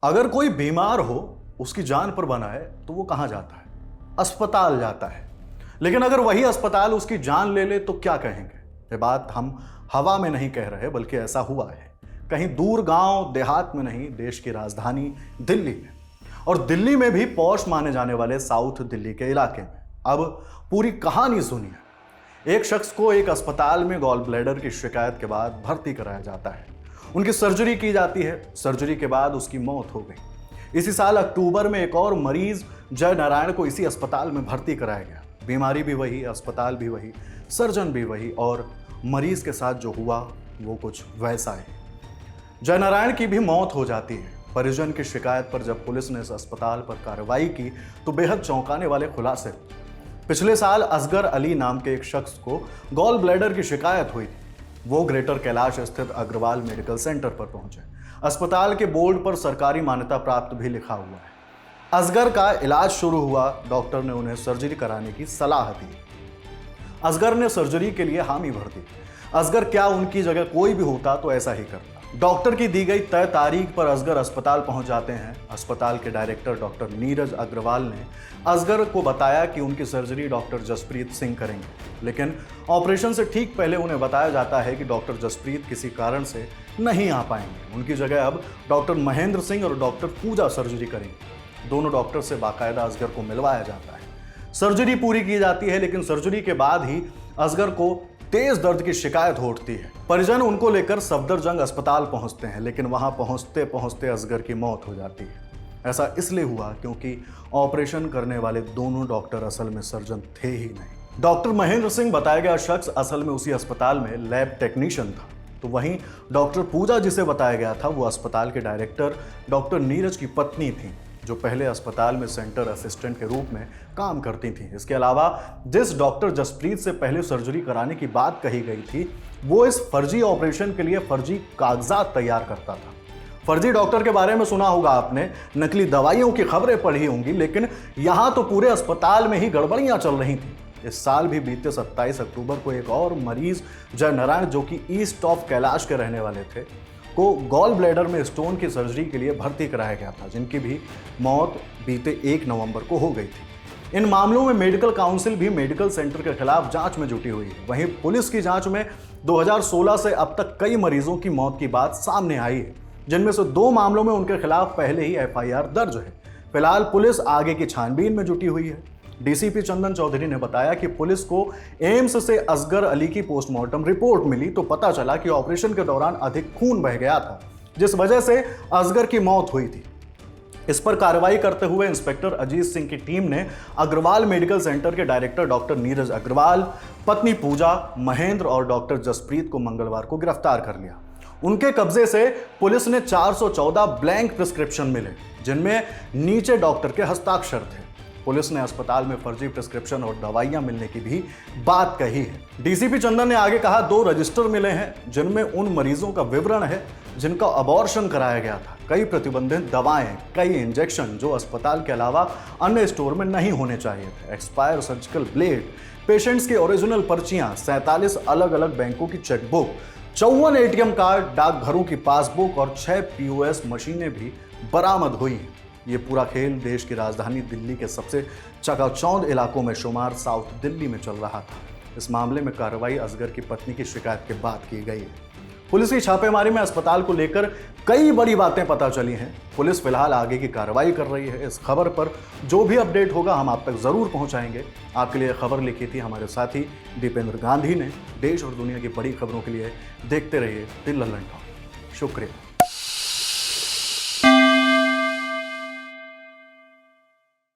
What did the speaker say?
अगर कोई बीमार हो, उसकी जान पर बना है तो वो कहां जाता है? अस्पताल जाता है। लेकिन अगर वही अस्पताल उसकी जान ले ले तो क्या कहेंगे? ये बात हम हवा में नहीं कह रहे, बल्कि ऐसा हुआ है कहीं दूर गांव देहात में नहीं, देश की राजधानी दिल्ली में। और दिल्ली में भी पॉश माने जाने वाले साउथ दिल्ली के इलाके में। अब पूरी कहानी सुनिए। एक शख्स को एक अस्पताल में गॉल ब्लैडर की शिकायत के बाद भर्ती कराया जाता है। उनकी सर्जरी की जाती है। सर्जरी के बाद उसकी मौत हो गई। इसी साल अक्टूबर में एक और मरीज जय नारायण को इसी अस्पताल में भर्ती कराया गया। बीमारी भी वही, अस्पताल भी वही, सर्जन भी वही, और मरीज के साथ जो हुआ वो कुछ वैसा है। जय नारायण की भी मौत हो जाती है। परिजन की शिकायत पर जब पुलिस ने इस अस्पताल पर कार्रवाई की तो बेहद चौंकाने वाले खुलासे। पिछले साल असगर अली नाम के एक शख्स को गॉल ब्लैडर की शिकायत हुई थी। वो ग्रेटर कैलाश स्थित अग्रवाल मेडिकल सेंटर पर पहुंचे। अस्पताल के बोर्ड पर सरकारी मान्यता प्राप्त भी लिखा हुआ है। असगर का इलाज शुरू हुआ। डॉक्टर ने उन्हें सर्जरी कराने की सलाह दी। असगर ने सर्जरी के लिए हामी भर दी। असगर क्या उनकी जगह कोई भी होता तो ऐसा ही करता। डॉक्टर की दी गई तय तारीख पर असगर अस्पताल पहुंच जाते हैं। अस्पताल के डायरेक्टर डॉक्टर नीरज अग्रवाल ने असगर को बताया कि उनकी सर्जरी डॉक्टर जसप्रीत सिंह करेंगे। लेकिन ऑपरेशन से ठीक पहले उन्हें बताया जाता है कि डॉक्टर जसप्रीत किसी कारण से नहीं आ पाएंगे। उनकी जगह अब डॉक्टर महेंद्र सिंह और डॉक्टर पूजा सर्जरी करेंगे। दोनों डॉक्टर से बाकायदा असगर को मिलवाया जाता है। सर्जरी पूरी की जाती है, लेकिन सर्जरी के बाद ही असगर को तेज दर्द की शिकायत हो उठती है। परिजन उनको लेकर सफदरजंग अस्पताल पहुंचते हैं, लेकिन वहां पहुंचते पहुंचते असगर की मौत हो जाती है। ऐसा इसलिए हुआ क्योंकि ऑपरेशन करने वाले दोनों डॉक्टर असल में सर्जन थे ही नहीं। डॉक्टर महेंद्र सिंह बताया गया शख्स असल में उसी अस्पताल में लैब टेक्नीशियन था। तो वहीं डॉक्टर पूजा जिसे बताया गया था वो अस्पताल के डायरेक्टर डॉक्टर नीरज की पत्नी थी, जो पहले अस्पताल में सेंटर असिस्टेंट के रूप में काम करती थी। इसके अलावा जिस डॉक्टर जसप्रीत से पहले सर्जरी कराने की बात कही गई थी, वो इस फर्जी ऑपरेशन के लिए फर्जी कागजात तैयार करता था। फर्जी डॉक्टर के बारे में सुना होगा आपने, नकली दवाइयों की खबरें पढ़ी होंगी, लेकिन यहां तो पूरे अस्पताल में ही गड़बड़ियां चल रही थी। इस साल भी बीते 27 अक्टूबर को एक और मरीज जय नारायण, जो कि ईस्ट ऑफ कैलाश के रहने वाले थे, को गॉल ब्लैडर में स्टोन की सर्जरी के लिए भर्ती कराया गया था, जिनकी भी मौत बीते 1 नवंबर को हो गई थी। इन मामलों में मेडिकल काउंसिल भी मेडिकल सेंटर के खिलाफ जांच में जुटी हुई है। वहीं पुलिस की जांच में 2016 से अब तक कई मरीजों की मौत की बात सामने आई है, जिनमें से 2 मामलों में उनके खिलाफ पहले ही FIR दर्ज है। फिलहाल पुलिस आगे की छानबीन में जुटी हुई है। DCP चंदन चौधरी ने बताया कि पुलिस को एम्स से असगर अली की पोस्टमार्टम रिपोर्ट मिली तो पता चला कि ऑपरेशन के दौरान अधिक खून बह गया था, जिस वजह से असगर की मौत हुई थी। इस पर कार्रवाई करते हुए इंस्पेक्टर अजीत सिंह की टीम ने अग्रवाल मेडिकल सेंटर के डायरेक्टर डॉक्टर नीरज अग्रवाल, पत्नी पूजा, महेंद्र और डॉक्टर जसप्रीत को मंगलवार को गिरफ्तार कर लिया। उनके कब्जे से पुलिस ने 414 ब्लैंक प्रिस्क्रिप्शन मिले, जिनमें नीचे डॉक्टर के हस्ताक्षर थे। पुलिस ने अस्पताल में फर्जी प्रिस्क्रिप्शन और दवाइयां मिलने की भी बात कही है। DCP चंदन ने आगे कहा, 2 रजिस्टर मिले हैं जिनमें उन मरीजों का विवरण है जिनका अबॉर्शन कराया गया था। कई प्रतिबंधित दवाएं, कई इंजेक्शन जो अस्पताल के अलावा अन्य स्टोर में नहीं होने चाहिए थे, एक्सपायर सर्जिकल ब्लेड, पेशेंट्स की ओरिजिनल पर्चियां, 47 अलग अलग बैंकों की चेकबुक, 54 ATM कार्ड, डाकघरों की पासबुक और 6 POS मशीनें भी बरामद हुई। ये पूरा खेल देश की राजधानी दिल्ली के सबसे चकाचौंध इलाकों में शुमार साउथ दिल्ली में चल रहा था। इस मामले में कार्रवाई असगर की पत्नी की शिकायत के बाद की गई है। पुलिस की छापेमारी में अस्पताल को लेकर कई बड़ी बातें पता चली हैं। पुलिस फिलहाल आगे की कार्रवाई कर रही है। इस खबर पर जो भी अपडेट होगा हम आप तक जरूर पहुंचाएंगे। आपके लिए खबर लिखी थी हमारे साथी दीपेंद्र गांधी ने। देश और दुनिया की बड़ी खबरों के लिए देखते रहिए द लल्लन टॉक। शुक्रिया।